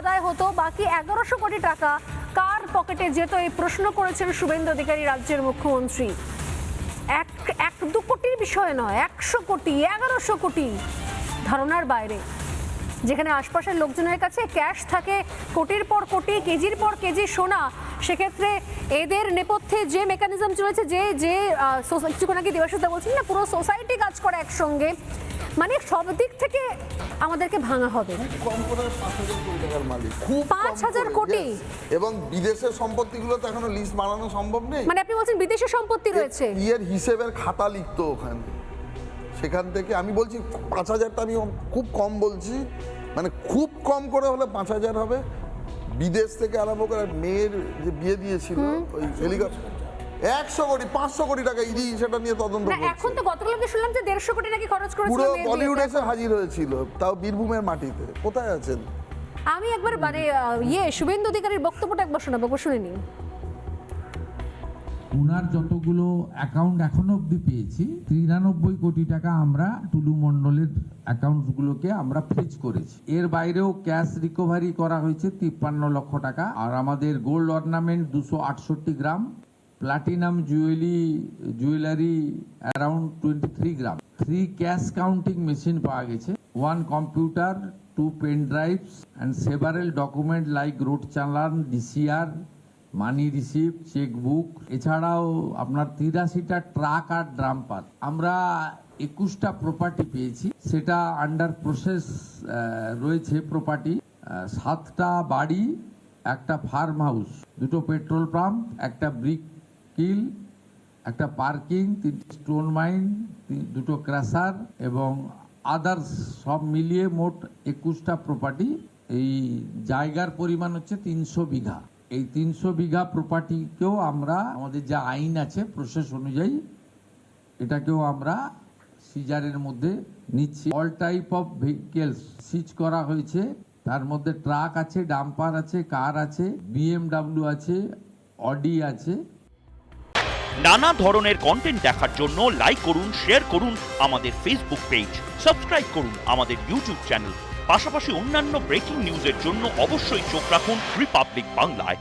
আদায় হতো, বাকি 1100 কোটি টাকা কার পকেটে যেত, এই প্রশ্ন করেছেন শুভেন্দু অধিকারী রাজ্যের মুখ্যমন্ত্রী। এক দু কোটির বিষয় নয়, 100 কোটি, 1100 কোটি, ধারণার বাইরে। যেখানে আশপাশের লোকজনের কাছে ক্যাশ থাকে কোটির পর কোটি, কেজির পর কেজি সোনা, সেক্ষেত্রে এদের নেপথ্যে যে মেকানিজম চলেছে, যে কিছুক্ষণ আগে দেবাশিসদা বলছেন না, পুরো সোসাইটি কাজ করে একসঙ্গে, মানে সব দিক থেকে আমাদেরকে ভাঙা হবে। কম করে 5,000 কোটি টাকার মালিক, খুব 5,000 কোটি, এবং বিদেশের সম্পত্তিগুলো তো এখনো লিস্ট বানানো সম্ভব নেই। মানে আপনি বলছেন বিদেশি সম্পত্তি রয়েছে, এর হিসেবের খাতা লিখতো ওখানে। সেখান থেকে আমি বলছি 5,000টা আমি খুব কম বলছি, মানে খুব কম করে হলে 5,000 হবে। বিদেশ থেকে আরম্ভ করে মেয়ের যে বিয়ে দিয়েছিল ওই হেলিকপ্টার 100 কোটি 500 কোটি টাকা ইডি সেটা নিয়ে তদন্ত না করছে। এখন তো গতকাল আমি শুনলাম যে 150 কোটি নাকি খরচ করেছিল পুরো মেয়ের বিয়েতে। বলিউড এসে হাজির হয়েছিল, তাও বীরভূমের মাটিতে। কোথায় আছেন? আমি একবার মানে শুভেন্দু অধিকারীর বক্তব্যটা একবার শোনাবো, শুনে নিন। উনার যতগুলো অ্যাকাউন্ট এখনো অবধি পেয়েছি, 93 কোটি টাকা আমরা টুলু মণ্ডলের অ্যাকাউন্টগুলোকে আমরা ফ্রিজ করেছি। এর বাইরেও ক্যাশ রিকভারি করা হয়েছে 53 লক্ষ টাকা, আর আমাদের gold ornament 268 gram, platinum jewellery around 23 gram, 3 cash counting machine পাওয়া গেছে, 1 computer, 2 pen drives and several document like road challan, DCR, money receipt, chequebook, এছাড়াও আপনার 83টা ট্রাক আর ড্রাম্পার। আমরা 21টা প্রপার্টি পেয়েছি, সেটা আন্ডার প্রসেস রয়েছে প্রপার্টি। 7টা বাড়ি, একটা ফার্ম হাউস, 2টো পেট্রোল পাম্প, একটা ব্রিক কিল, একটা পার্কিং, 3টি স্টোন মাইন, 2টো ক্র্যাশার এবং আদার্স, সব মিলিয়ে মোট 21টা প্রপার্টি। এই জায়গার পরিমাণ হচ্ছে 300 বিঘা। এই 300 বিঘা প্রপার্টিকেও আমরা আমাদের যা আইন আছে প্রসেস অনুযায়ী এটাকেও আমরা সিজারের মধ্যে নিচ্ছি। অল টাইপ অফ ভেহিকেলস সিজ করা হয়েছে, তার মধ্যে ট্রাক আছে, ডাম্পার আছে, কার আছে, বিএমডাব্লিউ আছে, অডি আছে। নানা ধরনের কন্টেন্ট দেখার জন্য লাইক করুন, শেয়ার করুন আমাদের ফেসবুক পেজ, সাবস্ক্রাইব করুন আমাদের ইউটিউব চ্যানেল। পাশাপাশি অন্যান্য ব্রেকিং নিউজের জন্য অবশ্যই চোখ রাখুন রিপাবলিক বাংলায়।